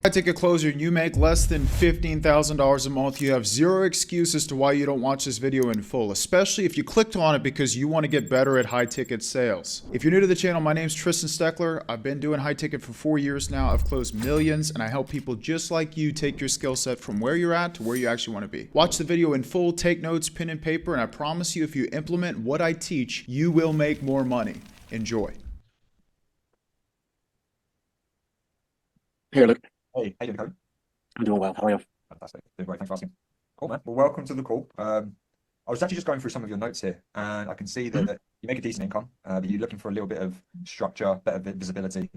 High ticket closer and you make less than $15,000 a month, you have zero excuses to why you don't watch this video in full, especially if you clicked on it because you want to get better at high ticket sales. If you're new to the channel, my name is Tristan Steckler. I've been doing high ticket for 4 years now. I've closed millions and I help people just like you take your skill set from where you're at to where you actually want to be. Watch the video in full, take notes, pen and paper, and I promise you if you implement what I teach, you will make more money. Enjoy. Hey, Luke. Hey, how you doing, Cody? I'm doing well. How are you? Fantastic. Doing great. Thanks for asking. Cool, man. Well, welcome to the call. I was actually just going through some of your notes here, and I can see that you make a decent income, but you're looking for a little bit of structure, better visibility.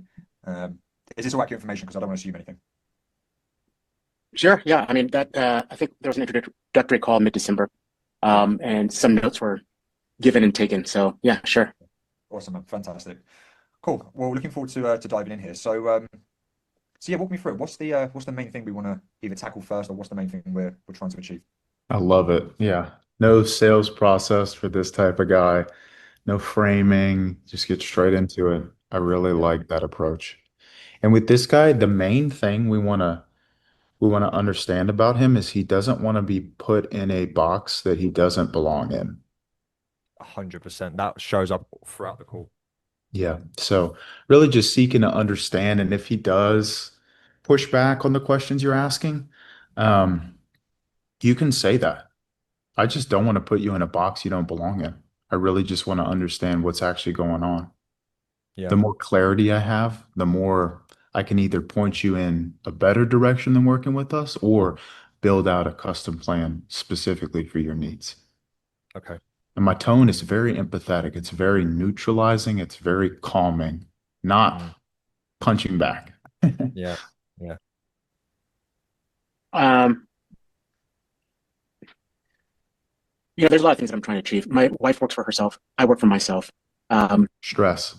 Is this all accurate information? Because I don't want to assume anything. Sure. Yeah. I mean, I think there was an introductory call mid-December, and some notes were given and taken. So yeah, sure. Awesome, man. Fantastic. Cool. Well, looking forward to diving in here. So yeah, walk me through it. What's the main thing we want to either tackle first, or what's the main thing we're trying to achieve? I love it. Yeah. No sales process for this type of guy. No framing. Just get straight into it. I really like that approach. And with this guy, the main thing we want to understand about him is he doesn't want to be put in a box that he doesn't belong in. 100%. That shows up throughout the call. Yeah. So really just seeking to understand. And if he does push back on the questions you're asking, you can say that. I just don't want to put you in a box you don't belong in. I really just want to understand what's actually going on. Yeah. The more clarity I have, the more I can either point you in a better direction than working with us or build out a custom plan specifically for your needs. Okay. And my tone is very empathetic. It's very neutralizing. It's very calming, not punching back. Yeah. Yeah. There's a lot of things that I'm trying to achieve. My wife works for herself. I work for myself. Stress.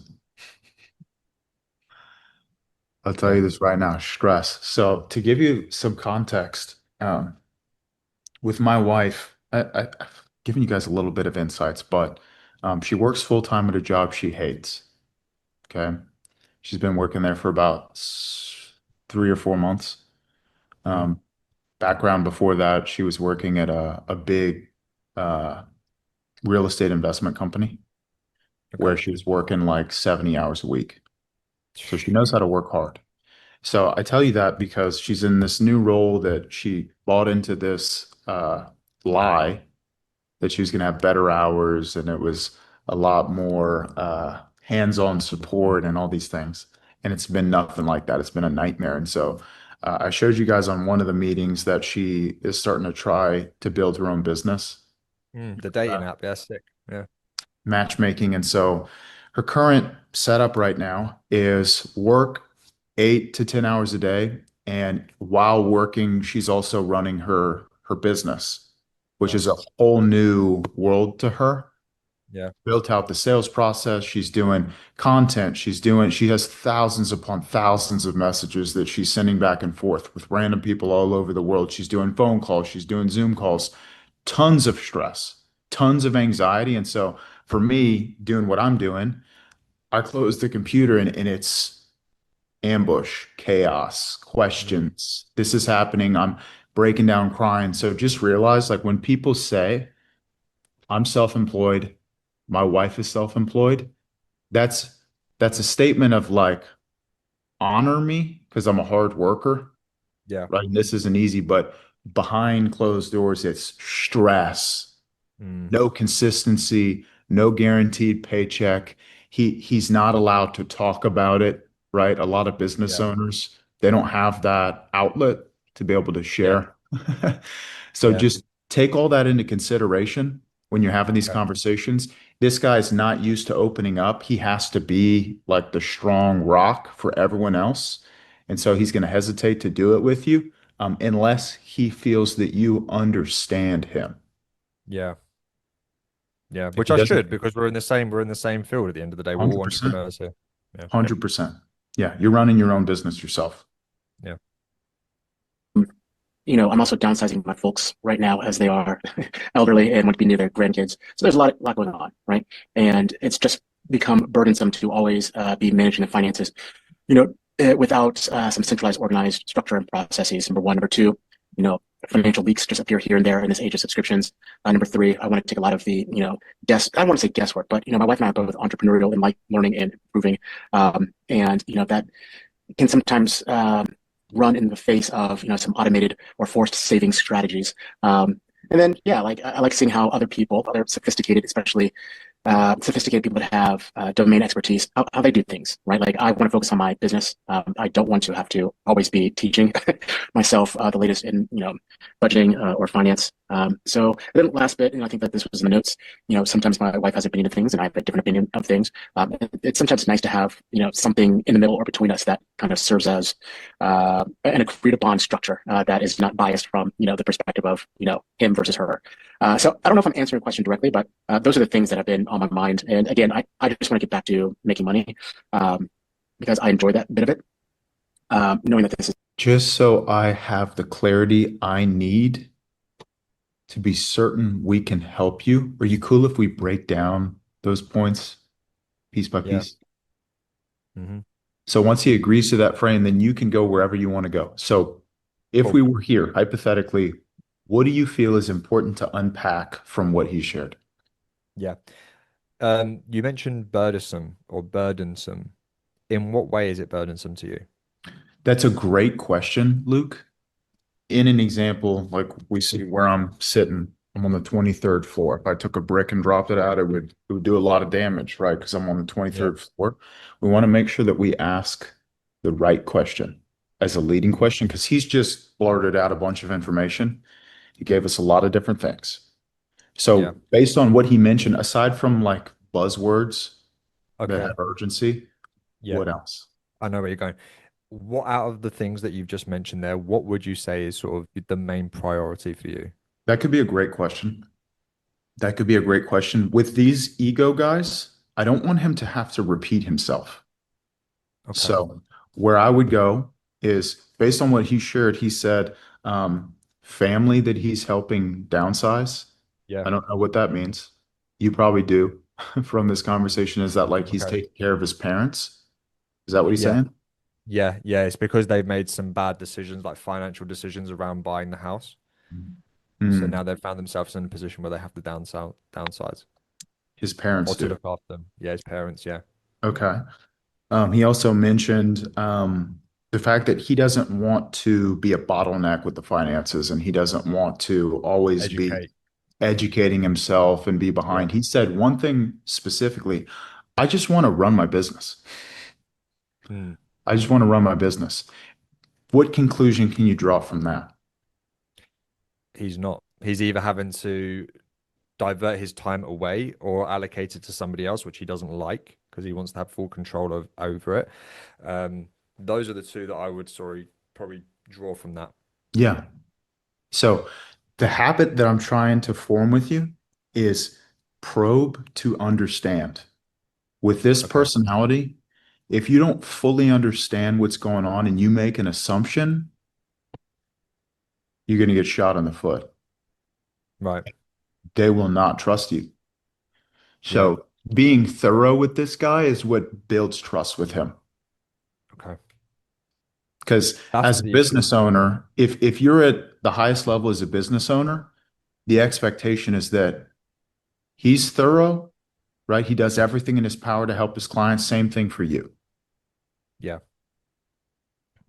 I'll tell you this right now, stress. So to give you some context, with my wife, I've given you guys a little bit of insights, but she works full time at a job she hates. Okay. She's been working there for about 3 or 4 months. Background before that, she was working at a big real estate investment company where she was working like 70 hours a week. So she knows how to work hard. So I tell you that because she's in this new role that she bought into this lie that she was going to have better hours and it was a lot more hands-on support and all these things. And it's been nothing like that. It's been a nightmare. And so I showed you guys on one of the meetings that she is starting to try to build her own business. The dating app. Yeah, sick. Yeah. Matchmaking. And so her current setup right now is work 8 to 10 hours a day. And while working, she's also running her business, which is a whole new world to her. Yeah. Built out the sales process. She's doing content. She has thousands upon thousands of messages that she's sending back and forth with random people all over the world. She's doing phone calls. She's doing Zoom calls, tons of stress, tons of anxiety. And so for me doing what I'm doing, I close the computer and it's ambush, chaos, questions. This is happening. I'm breaking down, crying. So just realize like when people say I'm self-employed, my wife is self-employed, that's a statement of like, honor me because I'm a hard worker. Yeah. Right. And this isn't easy, but behind closed doors, it's stress, no consistency, no guaranteed paycheck. He's not allowed to talk about it. Right. A lot of business owners, they don't have that outlet to be able to share. So just take all that into consideration when you're having these conversations. This guy's not used to opening up. He has to be like the strong rock for everyone else. And so he's going to hesitate to do it with you unless he feels that you understand him. Yeah. Yeah. Which I should, because we're in the same field at the end of the day. We're all 100%. entrepreneurs here. Yeah. 100%. Yeah. You're running your own business yourself. Yeah. I'm also downsizing my folks right now as they are elderly and want to be near their grandkids. So there's a lot going on, right? And it's just become burdensome to always be managing the finances. without some centralized, organized structure and processes. Number one. Number two, financial leaks just appear here and there in this age of subscriptions. Number three, I want to take a lot of the, I don't want to say guesswork, but my wife and I are both entrepreneurial and like learning and improving. And that can sometimes run in the face of some automated or forced saving strategies. And then like I like seeing how other people, other sophisticated, especially sophisticated people that have domain expertise, how they do things, right? Like I want to focus on my business. I don't want to have to always be teaching myself the latest in budgeting or finance. So then last bit, and I think that this was in the notes. Sometimes my wife has an opinion of things, and I have a different opinion of things. It's sometimes nice to have something in the middle or between us that kind of serves as an agreed upon structure that is not biased from the perspective of him versus her. So I don't know if I'm answering the question directly, but those are the things that have been on my mind. And again, I just want to get back to making money because I enjoy that bit of it. Knowing that this is Just so I have the clarity I need to be certain we can help you, are you cool if we break down those points piece by Yeah. piece? Mm-hmm. So once he agrees to that frame, then you can go wherever you want to go. So if we were here, hypothetically, what do you feel is important to unpack from what he shared? Yeah. You mentioned burdensome or burdensome. In what way is it burdensome to you? That's a great question, Luke. In an example, like we see where I'm sitting, I'm on the 23rd floor. If I took a brick and dropped it out, it would do a lot of damage, right? Because I'm on the 23rd floor. We want to make sure that we ask the right question as a leading question, because he's just blurted out a bunch of information. He gave us a lot of different things. So based on what he mentioned, aside from like buzzwords that Okay. have urgency, Yeah. what else? I know where you're going. What out of the things that you've just mentioned there, what would you say is sort of the main priority for you? That could be a great question. That could be a great question. With these ego guys, I don't want him to have to repeat himself. Okay. So where I would go is based on what he shared, he said family that he's helping downsize. Yeah. I don't know what that means. You probably do from this conversation. Is that like he's Okay. taking care of his parents? Is that what he's Yeah. saying? Yeah. Yeah. It's because they've made some bad decisions, like financial decisions around buying the house. So Hmm. now they've found themselves in a position where they have to downsize His parents or to do. look after them. Yeah, his parents. Yeah. Okay. He also mentioned the fact that he doesn't want to be a bottleneck with the finances and he doesn't want to always be Educate. educating himself and be behind. He said one thing specifically, I just want to run my business. Hmm. I just want to run my business. What conclusion can you draw from that? He's not. He's either having to divert his time away or allocate it to somebody else, which he doesn't like because he wants to have full control over it. Those are the two that I would probably draw from that. Yeah. So the habit that I'm trying to form with you is probe to understand. With this Okay. personality, if you don't fully understand what's going on and you make an assumption, you're going to get shot in the foot. Right. They will not trust you. So being thorough with this guy is what builds trust with him. Okay. Because That's as a the issue. business owner, if you're at the highest level as a business owner, the expectation is that he's thorough, right? He does everything in his power to help his clients. Same thing for you. Yeah.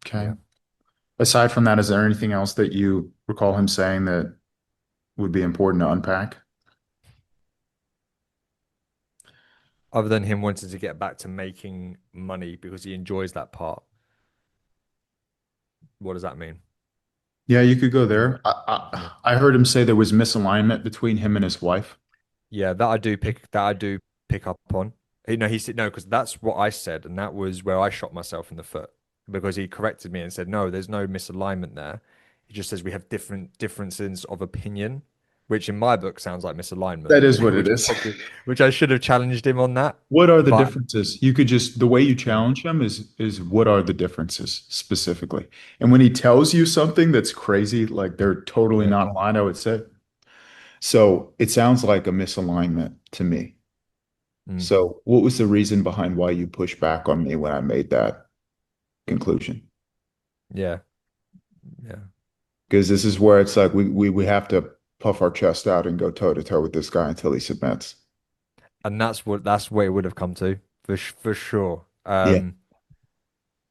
Okay. Yeah. Aside from that, is there anything else that you recall him saying that would be important to unpack? Other than him wanting to get back to making money because he enjoys that part. What does that mean? Yeah, you could go there. Yeah. I heard him say there was misalignment between him and his wife. Yeah, that I do pick up on. He said no, because that's what I said, and that was where I shot myself in the foot because he corrected me and said, no, there's no misalignment there. He just says we have differences of opinion, which in my book sounds like misalignment. That is what it is. Which I should have challenged him on that. What are the But differences? You could just, the way you challenge him is what are the differences specifically? And when he tells you something that's crazy, like they're totally Yeah. not aligned, I would say. So it sounds like a misalignment to me. Mm. So what was the reason behind why you pushed back on me when I made that conclusion. Yeah. Yeah. Because this is where it's like we have to puff our chest out and go toe to toe with this guy until he submits. And that's where it would have come to for sure. Yeah.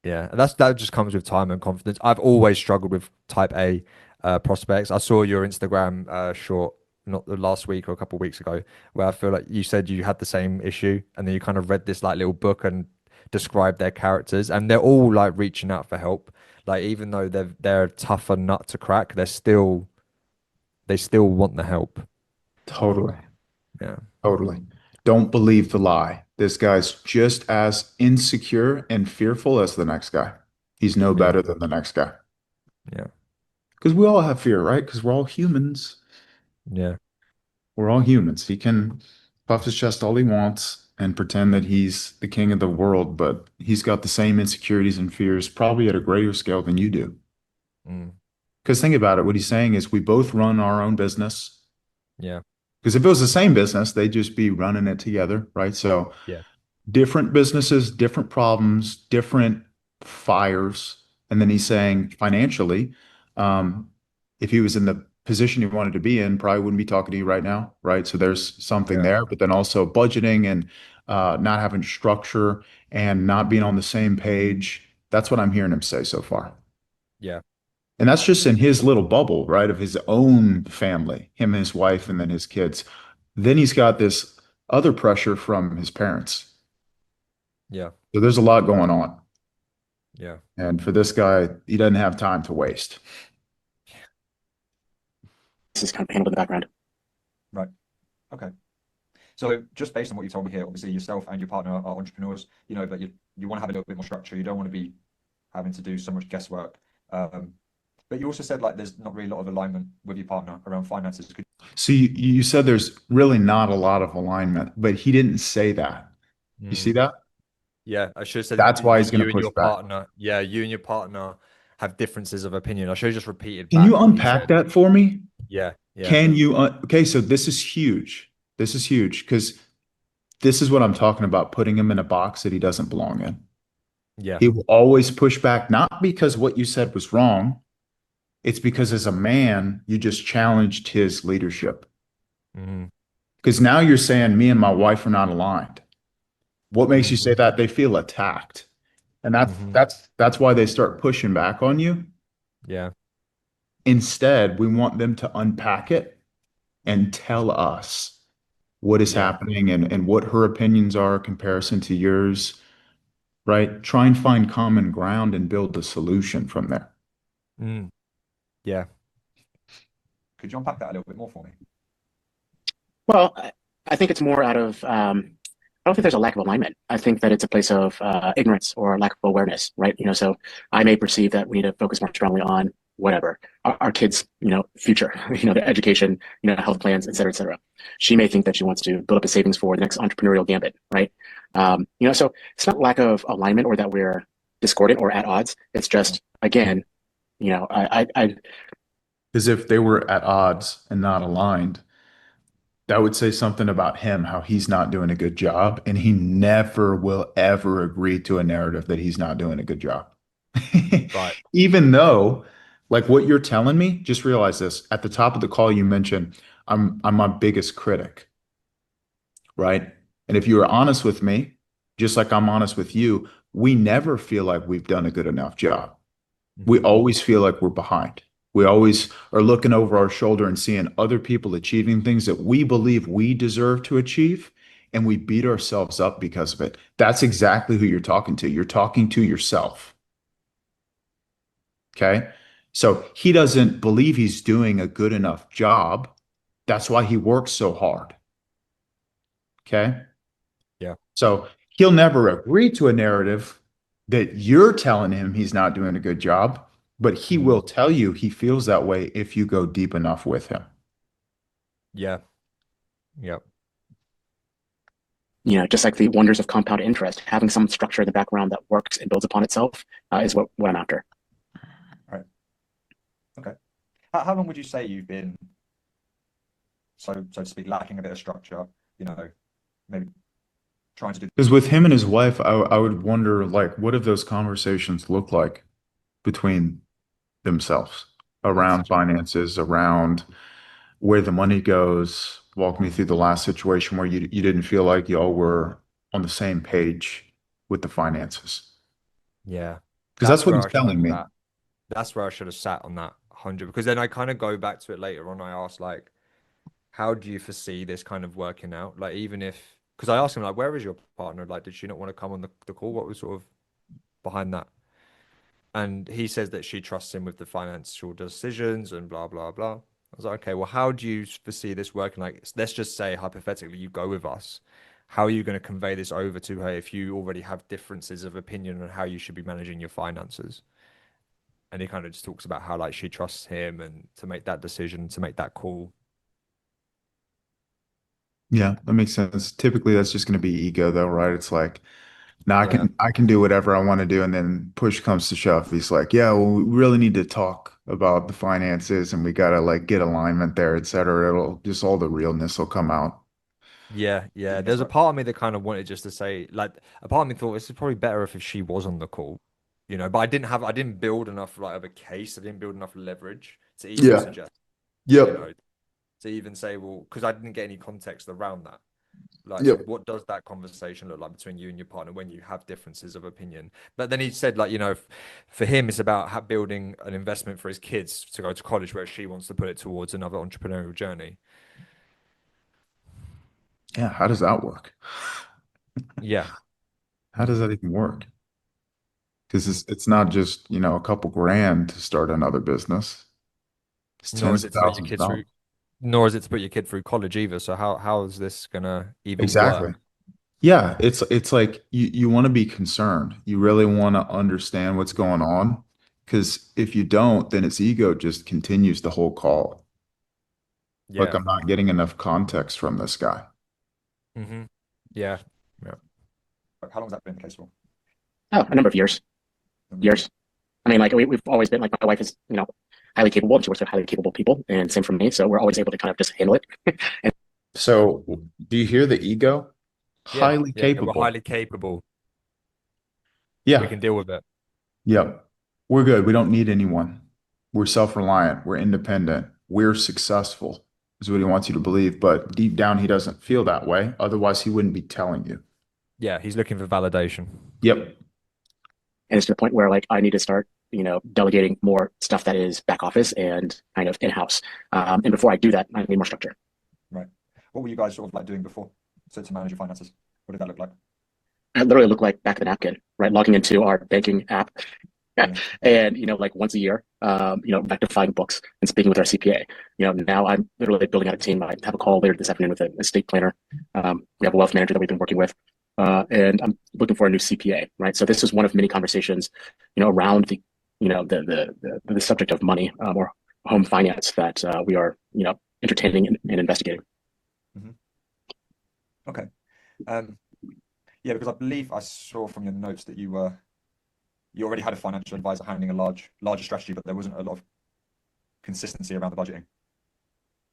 Yeah, and that just comes with time and confidence. I've always struggled with type A prospects. I saw your Instagram short not the last week or a couple of weeks ago where I feel like you said you had the same issue, and then you kind of read this like little book and described their characters, and they're all like reaching out for help. Like even though they're a tougher nut to crack, they still want the help. Totally. Yeah. Totally. Don't believe the lie. This guy's just as insecure and fearful as the next guy. He's no better than the next guy. Yeah. Because we all have fear, right? Because we're all humans. Yeah. We're all humans. He can puff his chest all he wants and pretend that he's the king of the world, but he's got the same insecurities and fears, probably at a greater scale than you do. Mm. Because think about it, what he's saying is we both run our own business. Yeah. Because if it was the same business, they'd just be running it together, right? So Yeah. different businesses, different problems, different fires. And then he's saying financially, if he was in the position he wanted to be in, probably wouldn't be talking to you right now, right? So there's something Yeah. there, but then also budgeting and not having structure and not being on the same page. That's what I'm hearing him say so far. Yeah. And that's just in his little bubble, right? Of his own family, him and his wife, and then his kids. Then he's got this other pressure from his parents. Yeah. So there's a lot going on. Yeah. And for this guy, he doesn't have time to waste. This is kind of handled in the background. Right. Okay. So just based on what you told me here, obviously yourself and your partner are entrepreneurs, you know, but you want to have a little bit more structure. You don't want to be having to do so much guesswork. But you also said like there's not really a lot of alignment with your partner around finances. So you said there's really not a lot of alignment, but he didn't say that. You see that? Yeah, I should have said That's why he's going you to and push your back. partner. Yeah, you and your partner have differences of opinion. I should have just repeated Can back you what he unpack said. that for me? Yeah, yeah, Can you? Okay, so this is huge. This is huge because this is what I'm talking about, putting him in a box that he doesn't belong in. yeah, He will always push back, not because what you said was wrong. It's because as a man, you just challenged his leadership. hmm Because now you're saying me and my wife are not aligned. What makes you hmm say that? They feel attacked. And that's hmm that's why they start pushing back on you. yeah, Instead, we want them to unpack it and tell us what is yeah, happening and what her opinions are in comparison to yours, right? Try and find common ground and build a solution from there. mm, yeah, Could you unpack that a little bit more for me? Well, I think it's more out of, I don't think there's a lack of alignment. I think that it's a place of ignorance or lack of awareness, right? You know, so I may perceive that we need to focus more strongly on whatever our kids, you know, future, you know, their education, you know, health plans, et cetera, et cetera. She may think that she wants to build up a savings for the next entrepreneurial gambit, right? You know, so it's not lack of alignment or that we're discordant or at odds. It's just, again, you know, Because if they were at odds and not aligned, that would say something about him, how he's not doing a good job, and he never will ever agree to a narrative that he's not doing a good job. right, Even though, like what you're telling me, just realize this. At the top of the call, you mentioned I'm my biggest critic, right? And if you are honest with me, just like I'm honest with you, we never feel like we've done a good enough job. We mhm, always feel like we're behind. We always are looking over our shoulder and seeing other people achieving things that we believe we deserve to achieve, and we beat ourselves up because of it. That's exactly who you're talking to. You're talking to yourself. Okay. So he doesn't believe he's doing a good enough job. That's why he works so hard. Okay. yeah, So he'll never agree to a narrative that you're telling him he's not doing a good job, but he mhm, will tell you he feels that way if you go deep enough with him. yeah, yeah, you know, just like the wonders of compound interest, having some structure in the background that works and builds upon itself is what I'm after. Right. Okay. How long would you say you've been, so to speak, lacking a bit of structure? You know, maybe trying to do. Because with him and his wife, I would wonder, like, what do those conversations look like between themselves around finances, around where the money goes? Walk me through the last situation where you didn't feel like y'all were on the same page with the finances. Yeah. Because that's what where he's I should telling have me. sat. That's where I should have sat on that 100, because then I kind of go back to it later on. I ask, like, how do you foresee this kind of working out? Like, even if, because I asked him, like, where is your partner? Like, did she not want to come on the call? What was sort of behind that? And he says that she trusts him with the financial decisions and blah, blah, blah. I was like, okay, well, how do you foresee this working? Like, let's just say, hypothetically, you go with us. How are you going to convey this over to her if you already have differences of opinion on how you should be managing your finances? And he kind of just talks about how, like, she trusts him and to make that decision, to make that call. Yeah, that makes sense. Typically, that's just going to be ego, though, right? It's like, now Yeah. I can do whatever I want to do, and then push comes to shove. He's like, yeah, well, we really need to talk about the finances, and we gotta like get alignment there, et cetera. It'll just all the realness will come out. Yeah, yeah. That's There's a right. part of me that kind of wanted just to say, like, a part of me thought this is probably better if she was on the call, but I didn't build enough, like, of a case. I didn't build enough leverage to even Yeah. suggest, you Yep. know, to even say, well, because I didn't get any context around that. Like, so Yep. what does that conversation look like between you and your partner when you have differences of opinion? But then he said, like, for him, it's about building an investment for his kids to go to college, where she wants to put it towards another entrepreneurial journey. Yeah. How does that work? Yeah. How does that even work? Because it's not just, a couple grand to start another business. It's Nor tens is of it to put your thousands of kids dollars. through, nor is it to put your kid through college either. So how is this gonna even work? Exactly. Yeah, it's like you want to be concerned. You really want to understand what's going on. Because if you don't, then its ego just continues the whole call. Like, Yeah. I'm not getting enough context from this guy. Mm-hmm. Yeah. Yeah. Like, how long has that been the case for? Oh, a number of years. Years. I mean, like we've always been like my wife is, highly capable and she works with highly capable people, and same for me. So we're always able to kind of just handle it. And So, do you hear the ego? Yeah. Highly Yeah. We're capable. highly capable. We Yeah. can deal with it. Yep. We're good. We don't need anyone. We're self-reliant. We're independent. We're successful, is what he wants you to believe. But deep down, he doesn't feel that way. Otherwise, he wouldn't be telling you. Yeah. He's looking for validation. Yep. it's to the point where like I need to start, delegating more stuff that is back office and kind of in-house. And before I do that, I need more structure. Right. What were you guys sort of like doing before to manage your finances? What did that look like? I literally look like back of the napkin, right? Logging into our banking app. Yeah. And like once a year, rectifying books and speaking with our CPA. Now I'm literally building out a team. I have a call later this afternoon with an estate planner. We have a wealth manager that we've been working with, and I'm looking for a new CPA. Right. So this is one of many conversations, around the, the subject of money, or home finance that we are, entertaining and investigating. Okay. Yeah, because I believe I saw from your notes that you already had a financial advisor handling a larger strategy, but there wasn't a lot of consistency around the budgeting.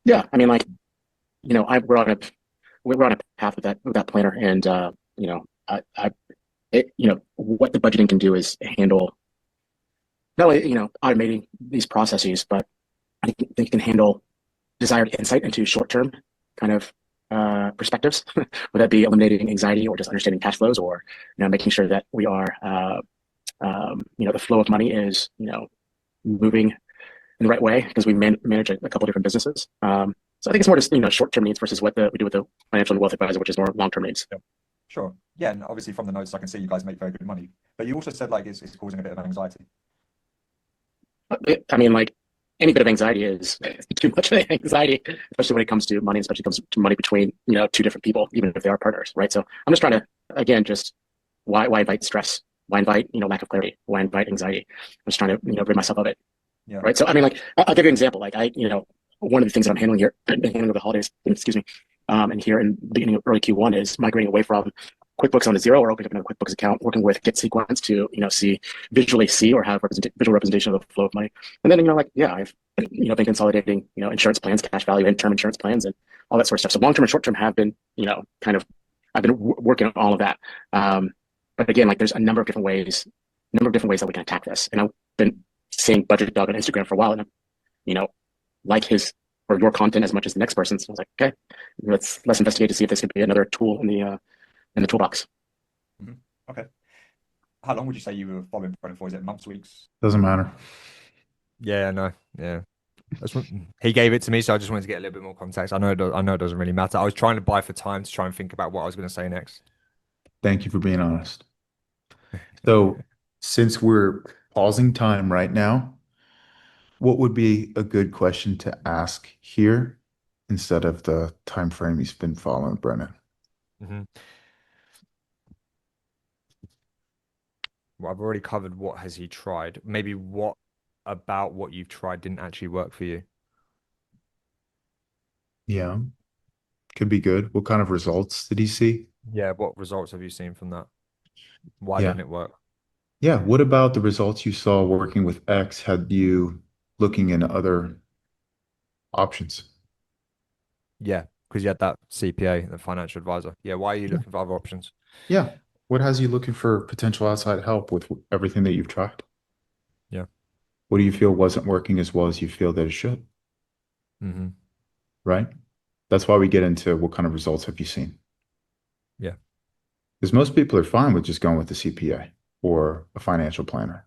Yeah, I mean, like, we're on a path with that planner, and what the budgeting can do is handle not only automating these processes, but I think they can handle desired insight into short-term kind of perspectives, whether that be eliminating anxiety or just understanding cash flows, or making sure that we are the flow of money is moving in the right way, because we manage a couple different businesses. So I think it's more just short-term needs versus what we do with the financial and wealth advisor, which is more long-term needs. Yeah. Sure. Yeah, and obviously from the notes I can see you guys make very good money, but you also said like it's causing a bit of anxiety. I mean, like, any bit of anxiety is too much anxiety, especially when it comes to money, especially when it comes to money between two different people, even if they are partners, right? So I'm just trying to, again, just why invite stress? Why invite lack of clarity? Why invite anxiety? I'm just trying to rid myself of it. Yeah. Right. So I mean, like, I'll give you an example. Like one of the things that I'm handling here, handling over the holidays, excuse me, and here in the beginning of early Q1 is migrating away from QuickBooks on to Xero, or opening up another QuickBooks account, working with Get Sequence to visually see or have visual representation of the flow of money. And then I've been consolidating insurance plans, cash value, and term insurance plans, and all that sort of stuff. So long term and short term have been kind of I've been working on all of that. But again, like there's a number of different ways that we can attack this. And I've been seeing Budget Dog on Instagram for a while, and you know, like his or your content as much as the next person's. So I was like, okay, let's investigate to see if this could be another tool in the toolbox. Mhm. Okay. How long would you say you were following Brennan for? Is it months, weeks? Doesn't matter. Yeah, no, yeah. He gave it to me, so I just wanted to get a little bit more context. I know it doesn't really matter. I was trying to buy for time to try and think about what I was going to say next. Thank you for being honest. So, since we're pausing time right now, what would be a good question to ask here instead of the time frame you've been following, Brennan? Mm-hmm. Well, I've already covered what has he tried. Maybe what about what you've tried didn't actually work for you? Yeah, could be good. What kind of results did he see? Yeah, what results have you seen from that? Why Yeah. didn't it work? Yeah. What about the results you saw working with X had you looking in other options? Yeah, because you had that CPA, the financial advisor. Yeah, why are you looking for other options? Yeah. What has you looking for potential outside help with everything that you've tried? Yeah. What do you feel wasn't working as well as you feel that it should? Mm-hmm. Right? That's why we get into what kind of results have you seen? Yeah. Because most people are fine with just going with the CPA or a financial planner.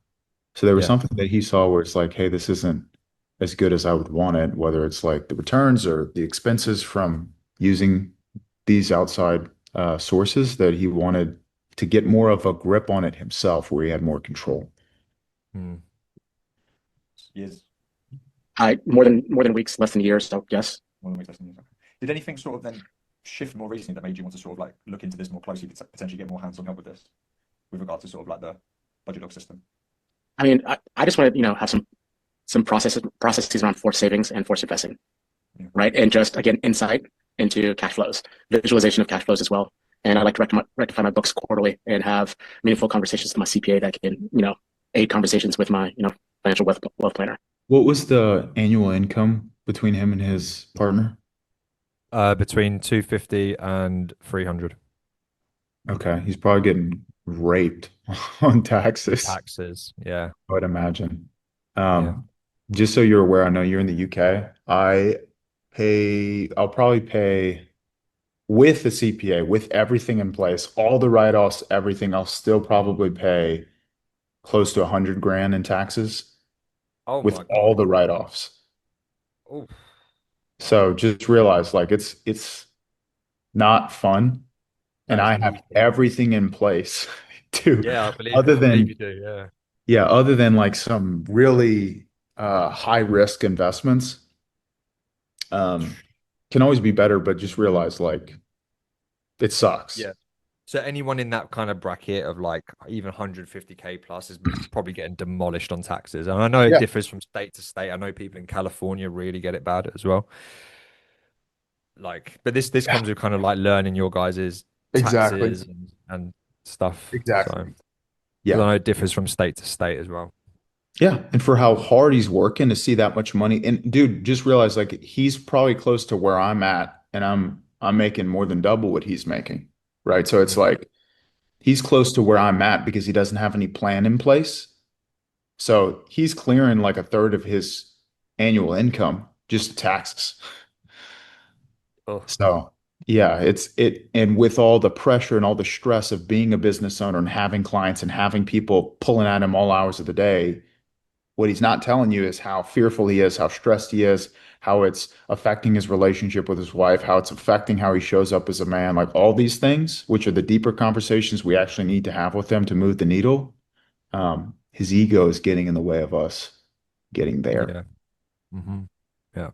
So there was Yeah. something that he saw where it's like, hey, this isn't as good as I would want it, whether it's like the returns or the expenses from using these outside sources, that he wanted to get more of a grip on it himself where he had more control. Mm. Years, More than weeks, less than years. So yes. more than weeks, less than years. Okay. Did anything sort of then shift more recently that made you want to sort of like look into this more closely, potentially get more hands-on help with this, with regard to sort of like the budget log system? I mean, I just want to have some processes around forced savings and forced investing, Yeah. right? And just again, insight into cash flows, visualization of cash flows as well. And I like to rectify my books quarterly and have meaningful conversations with my CPA that can aid conversations with my financial wealth planner. What was the annual income between him and his partner? Between 250 and 300 Okay, he's probably getting raped on taxes, taxes. Yeah. I would imagine. Yeah. Just so you're aware, I know you're in the UK. I'll probably pay with the CPA, with everything in place, all the write-offs, everything, I'll still probably pay close to 100 grand in taxes Oh with my all God. the write-offs. Oh, So just realize like it's not fun. And that is I have lethal. everything in place to Yeah, other I believe you than do. yeah, other than like some really high risk investments. Um, can always be better, but just realize like it sucks. Yeah. So anyone in that kind of bracket of like even 150K plus is probably getting demolished on taxes. And I know it Yeah, differs from state to state. I know people in California really get it bad as well. Like, but this yeah, comes with kind of like learning your guys' exactly. taxes and stuff. So, Exactly. because I Yeah. know it differs from state to state as well. Yeah. And for how hard he's working to see that much money. And dude, just realize like he's probably close to where I'm at and I'm making more than double what he's making. Right. So it's Mhm. like he's close to where I'm at because he doesn't have any plan in place. So he's clearing like a third of his annual income just taxes. Oh, So yeah, and with all the pressure and all the stress of being a business owner and having clients and having people pulling at him all hours of the day, what he's not telling you is how fearful he is, how stressed he is, how it's affecting his relationship with his wife, how it's affecting how he shows up as a man, like all these things, which are the deeper conversations we actually need to have with him to move the needle. His ego is getting in the way of us getting there. yeah. Hmm. Yeah.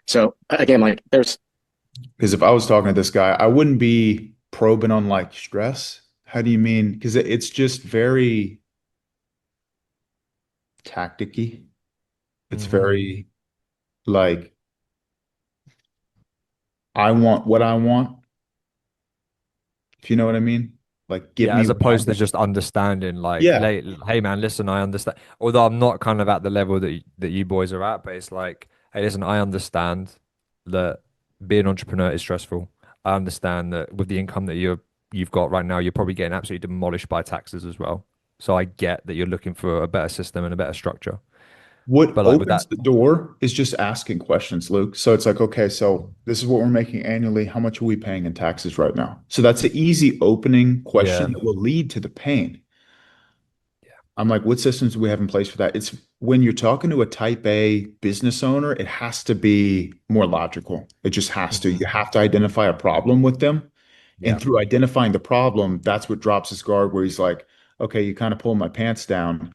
So again, like there's Because if I was talking to this guy, I wouldn't be probing on like stress. How do you mean? Because it's just very tacticky. It's Hmm. very like, I want what I want, if you know what I mean. Like, give Yeah, me as what I opposed to want. just understanding, like, Yeah, hey man, listen, I understand. Although I'm not kind of at the level that you boys are at, but it's like, hey, listen, I understand that being an entrepreneur is stressful. I understand that with the income that you've got right now, you're probably getting absolutely demolished by taxes as well. So I get that you're looking for a better system and a better structure. What But like with opens that, the door is just asking questions, Luke. So it's like, okay, so this is what we're making annually. How much are we paying in taxes right now? So that's an easy opening yeah, question that will lead to the pain. yeah, I'm like, what systems do we have in place for that? It's when you're talking to a type A business owner, it has to be more logical. It just has to. mhm, You have to identify a problem with them. yeah, And through identifying the problem, that's what drops his guard, where he's like, okay, you kind of pull my pants down.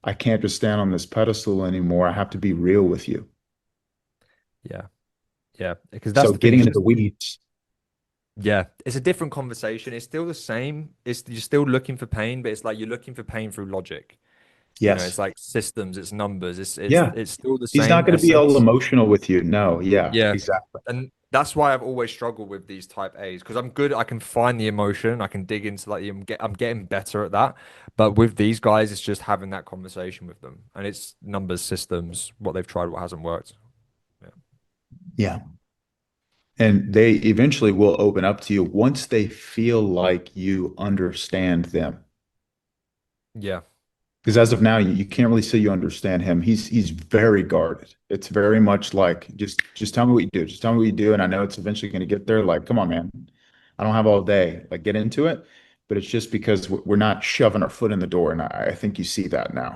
I can't just stand on this pedestal anymore. I have to be real with you. yeah, yeah. Because that's So the thing. getting It's into the just weeds. yeah, it's a different conversation. It's still the same. It's you're still looking for pain, but it's like you're looking for pain through logic. You know, it's Yes. like systems, it's numbers. It's Yeah. it's still the He's not same going to be all essence. emotional with you. No. Yeah, Yeah. exactly. And that's why I've always struggled with these type A's because I'm good. I can find the emotion. I can dig into like I'm getting better at that. But with these guys, it's just having that conversation with them, and it's numbers, systems, what they've tried, what hasn't worked. Yeah. Yeah. And they eventually will open up to you once they feel like you understand them. Yeah. Because as of now, you can't really say you understand him. He's very guarded. It's very much like just tell me what you do. Just tell me what you do. And I know it's eventually going to get there. Like, come on, man. I don't have all day. Like, get into it. But it's just because we're not shoving our foot in the door. And I think you see that now.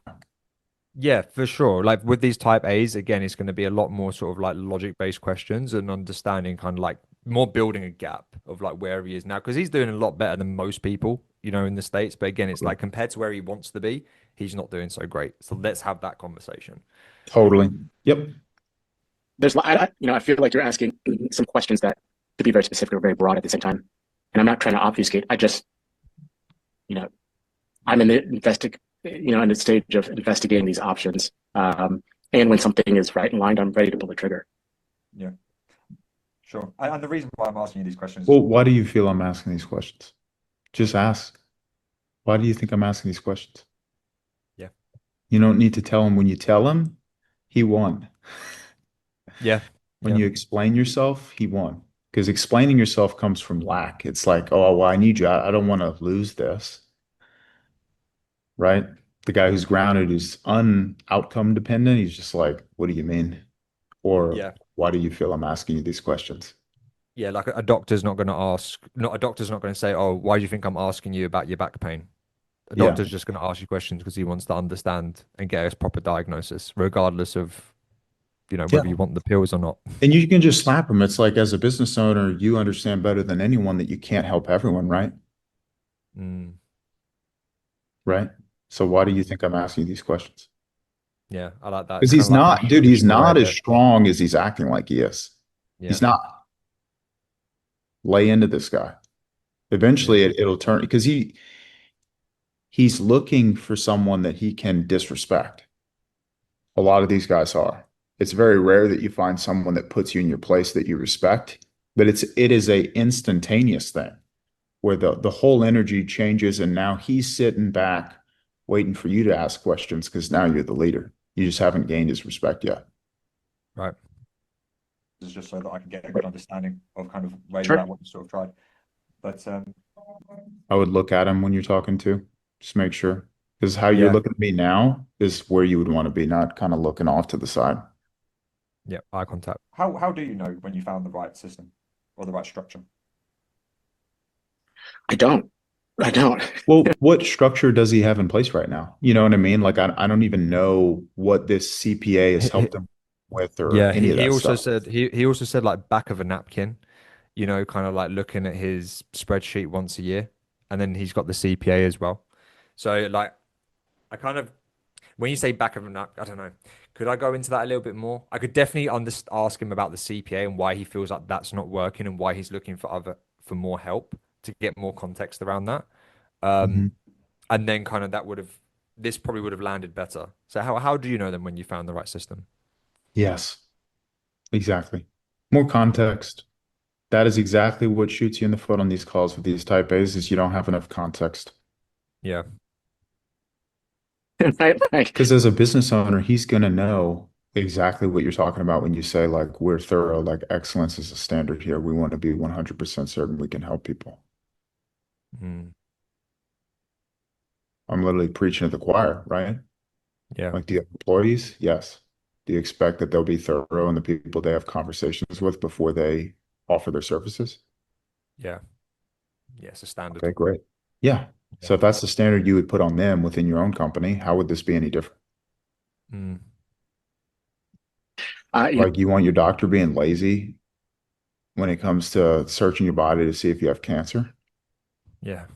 Yeah, for sure. Like with these type A's, again, it's going to be a lot more sort of like logic-based questions and understanding kind of like more building a gap of like where he is now because he's doing a lot better than most people, you know, in the States. But again, it's like compared to where he wants to be, he's not doing so great. So let's have that conversation. Totally. Yep. I feel like you're asking some questions that could be very specific or very broad at the same time. And I'm not trying to obfuscate. I just, you know, I'm in the stage of investigating these options. And when something is right in line, I'm ready to pull the trigger. Yeah, sure. And the reason why I'm asking you these questions is Well, why do you feel I'm asking these questions? Just ask. Why do you think I'm asking these questions? Yeah. You don't need to tell him. When you tell him, he won. Yeah. When Yeah. you explain yourself, he won. Because explaining yourself comes from lack. It's like, oh, well, I need you. I don't want to lose this. Right? The guy who's grounded, who's outcome dependent, he's just like, what do you mean? Or Yeah. why do you feel I'm asking you these questions? Yeah. Like a doctor's not going to ask, not a doctor's not going to say, oh, why do you think I'm asking you about your back pain? A Yeah. doctor's just going to ask you questions because he wants to understand and get a proper diagnosis, regardless of, you know, Yeah. whether you want the pills or not. And you can just slap him. It's like, as a business owner, you understand better than anyone that you can't help everyone, right? Mm, Right. So why do you think I'm asking you these questions? yeah, I like that. It's Because kind he's of like not, dude, he's pushing away a not as bit. strong as he's acting like he is. Yeah. He's not. Lay into this guy. Eventually it'll turn because he's looking for someone that he can disrespect. A lot of these guys are. It's very rare that you find someone that puts you in your place that you respect, but it is a instantaneous thing where the whole energy changes and now he's sitting back waiting for you to ask questions because now you're the leader. You just haven't gained his respect yet. Right. is just so that I can get a good understanding of kind of where Sure. you're at, what you sort of tried. But I would look at him when you're talking to, just make sure. Because how you're Yeah. looking at me now is where you would want to be, not kind of looking off to the side. Yeah. Eye contact. how do you know when you found the right system or the right structure? I don't. Well, what structure does he have in place right now? You know what I mean? Like, I don't even know what this CPA has helped him with or Yeah. any of He that also stuff. said he also said like back of a napkin, you know, kind of like looking at his spreadsheet once a year, and then he's got the CPA as well. So like, I kind of when you say back of a napkin, I don't know. Could I go into that a little bit more? I could definitely ask him about the CPA and why he feels like that's not working and why he's looking for more help to get more context around that. Mhm. And then kind of this probably would have landed better. So how do you know then when you found the right system? Yes, exactly. More context. That is exactly what shoots you in the foot on these calls with these type A's is you don't have enough context. Yeah. Right? Like, Because as a business owner, he's going to know exactly what you're talking about when you say like we're thorough, like excellence is a standard here. We want to be 100% certain we can help people. Mm, I'm literally preaching to the choir, right? yeah. Like, do you have employees? Yes. Do you expect that they'll be thorough in the people they have conversations with before they offer their services? Yeah. Yeah. It's a standard. Okay, great. Yeah. Yeah. So if that's the standard you would put on them within your own company, how would this be any different? Mm, You Like you want your doctor being lazy when it comes to searching your body to see if you have cancer? yeah.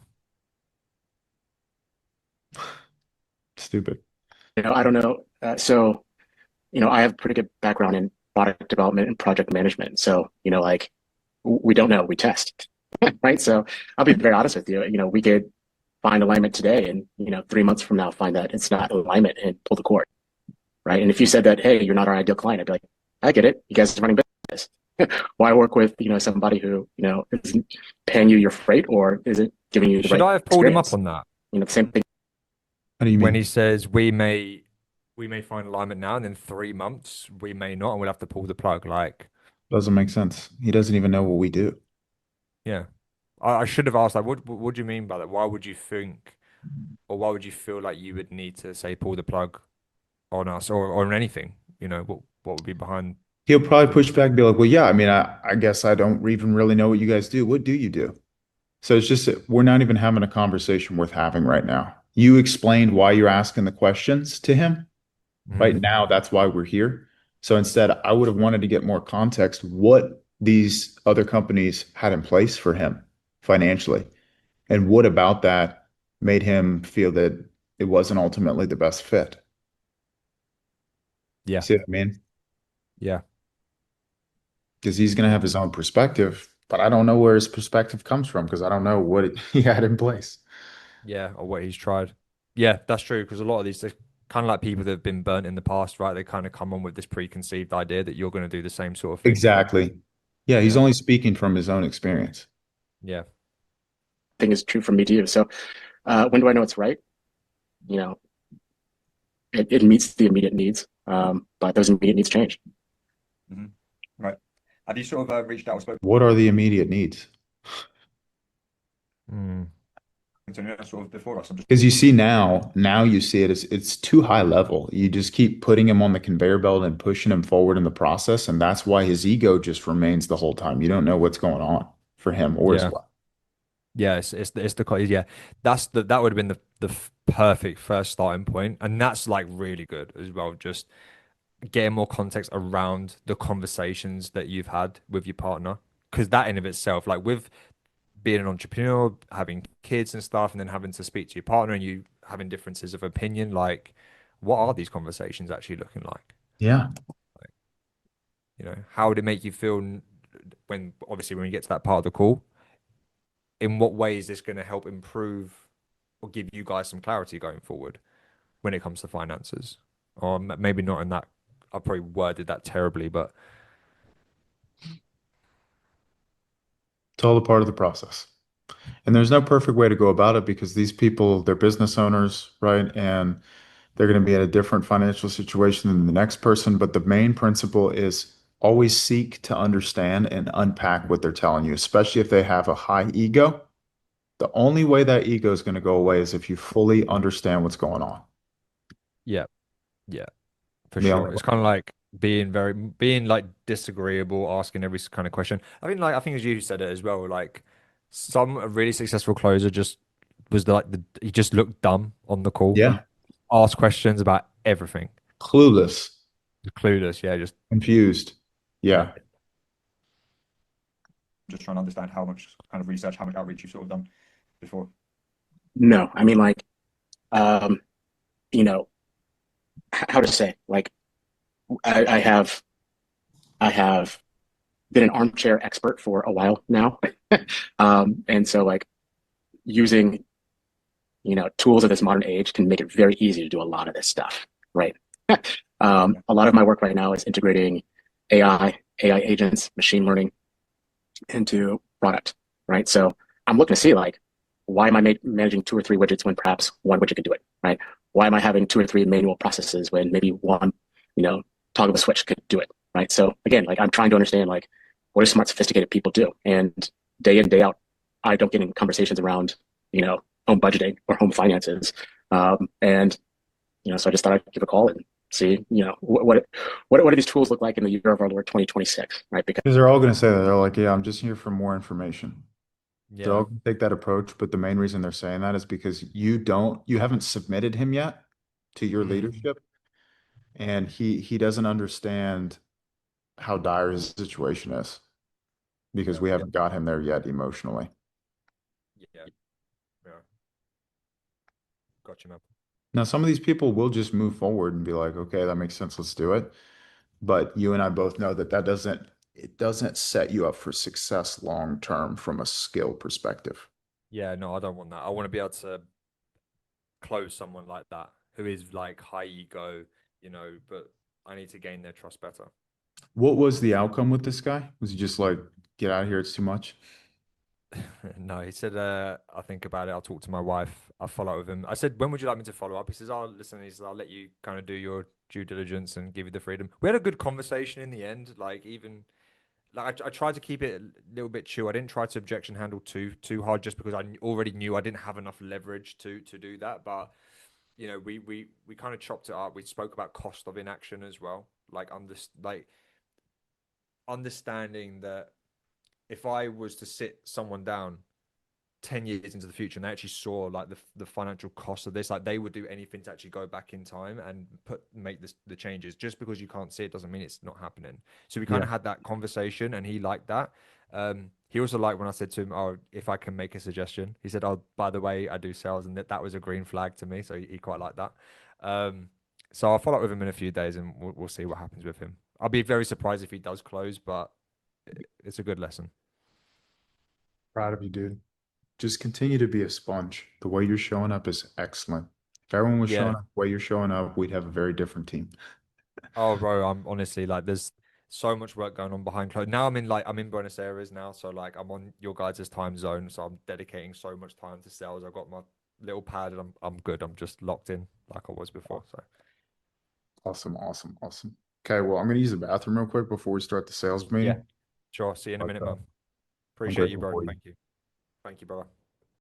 Stupid. I don't know. So, I have a pretty good background in product development and project management. So, like we don't know, we test, right? So I'll be very honest with you. We could find alignment today and, 3 months from now, find that it's not alignment and pull the cord, right? And if you said that, hey, you're not our ideal client, I'd be like, I get it. You guys are running business. Why work with, somebody who, isn't paying you your freight or isn't giving you the Should right I have pulled him up experience? on that The same thing. What do you when mean? he says we may find alignment now and in 3 months we may not and we'll have to pull the plug? Like, Doesn't make sense. He doesn't even know what we do. yeah. I should have asked like what do you mean by that? Why would you think or why would you feel like you would need to say pull the plug on us or on anything? What would be behind He'll probably the push back and be like, well, yeah, I mean, I guess I don't even really know what you guys do. What do you do? So it's just that we're not even having a conversation worth having right now. You explained why you're asking the questions to him. Right Mhm. now, that's why we're here. So instead, I would have wanted to get more context what these other companies had in place for him financially. And what about that made him feel that it wasn't ultimately the best fit? Yeah. See what I mean? Yeah. Because he's going to have his own perspective, but I don't know where his perspective comes from because I don't know what he had in place. Yeah, or what he's tried. Yeah, that's true. Because a lot of these, they're kind of like people that have been burnt in the past, right? They kind of come on with this preconceived idea that you're going to do the same sort of thing. Exactly. Yeah, he's Yeah, only speaking from his own experience. yeah, Thing is true for me too. So when do I know it's right? You know, it meets the immediate needs, but those immediate needs change. Hmm. Right. Have you sort of reached out or spoken What are the immediate needs? mm, to anyone sort of before us? I'm just Because you see now you see it's too high level. You just keep putting him on the conveyor belt and pushing him forward in the process, and that's why his ego just remains the whole time. You don't know what's going on for him or his yeah, wife. yeah. Yeah. That would have been the perfect first starting point, and that's like really good as well. Just getting more context around the conversations that you've had with your partner, because that in of itself, like with being an entrepreneur, having kids and stuff, and then having to speak to your partner and you having differences of opinion, like what are these conversations actually looking like? Yeah. Like, how would it make you feel when obviously when you get to that part of the call? In what way is this going to help improve or give you guys some clarity going forward when it comes to finances? Or maybe not in that, I probably worded that terribly, but It's all a part of the process. And there's no perfect way to go about it because these people, they're business owners, right? And they're going to be in a different financial situation than the next person. But the main principle is always seek to understand and unpack what they're telling you, especially if they have a high ego. The only way that ego is going to go away is if you fully understand what's going on. yeah, yeah. For The only sure. way. It's kind of like being like disagreeable, asking every kind of question. I think as you said it as well, like some a really successful closer just was he just looked dumb on the call. Yeah. Asked questions about everything. Clueless, Clueless, yeah, just confused. yeah. Yeah. just trying to understand how much kind of research, how much outreach you've sort of done before. No, I mean like, um, you know, how to say like I have been an armchair expert for a while now, and so like using tools of this modern age can make it very easy to do a lot of this stuff, right? A lot of my work right now is integrating AI agents, machine learning into product, right? So I'm looking to see like, why am I managing two or three widgets when perhaps one widget can do it, right? Why am I having two or three manual processes when maybe one, you know, toggle of a switch could do it, right? So again, like I'm trying to understand like what do smart, sophisticated people do, and day in, day out, I don't get in conversations around, you know, home budgeting or home finances, and you know, so I just thought I'd give a call and see, you know, what do these tools look like in the year of our Lord 2026, right? Because they're all going to say that. They're like, yeah, I'm just here for more information. They're all Yeah. going to take that approach, but the main reason they're saying that is because you haven't submitted him yet to your leadership, and he doesn't understand how dire his situation is because we haven't got him there yet emotionally. Yeah. Yeah. Gotcha, man. Now, some of these people will just move forward and be like, okay, that makes sense, let's do it. But you and I both know that it doesn't set you up for success long term from a skill perspective. Yeah, no, I don't want that. I want to be able to close someone like that who is like high ego, you know, but I need to gain their trust better. What was the outcome with this guy? Was he just like, get out of here, it's too much? No, he said, I'll think about it. I'll talk to my wife. I'll follow up with him. I said, when would you like me to follow up? He says, oh, listen, he says, I'll let you kind of do your due diligence and give you the freedom. We had a good conversation in the end. Like even like I tried to keep it a little bit chill. I didn't try to objection handle too hard just because I already knew I didn't have enough leverage to do that. But you know, we kind of chopped it up. We spoke about cost of inaction as well. Like understanding that if I was to sit someone down 10 years into the future and they actually saw like the financial cost of this, like they would do anything to actually go back in time and make the changes. Just because you can't see it doesn't mean it's not happening. So we kind of had that conversation and he liked that. He also liked when I said to him, oh, if I can make a suggestion. He said, oh, by the way, I do sales, and that was a green flag to me. So he quite liked that. So I'll follow up with him in a few days and we'll see what happens with him. I'll be very surprised if he does close, but it's a good lesson. Proud of you, dude. Just continue to be a sponge. The way you're showing up is excellent. If everyone was showing up the way you're showing up, we'd have a very different team. Oh, bro, I'm honestly like, there's so much work going on behind closed. Now I'm in Buenos Aires now, so like I'm on your guys' time zone, so I'm dedicating so much time to sales. I've got my little pad and I'm good. I'm just locked in like I was before. So Awesome, awesome, awesome. Okay, well, I'm gonna use the bathroom real quick before we start the sales meeting. sure. See you in a minute, Okay. man. I'm Appreciate you, grateful bro. for you. Thank you. Thank you, brother.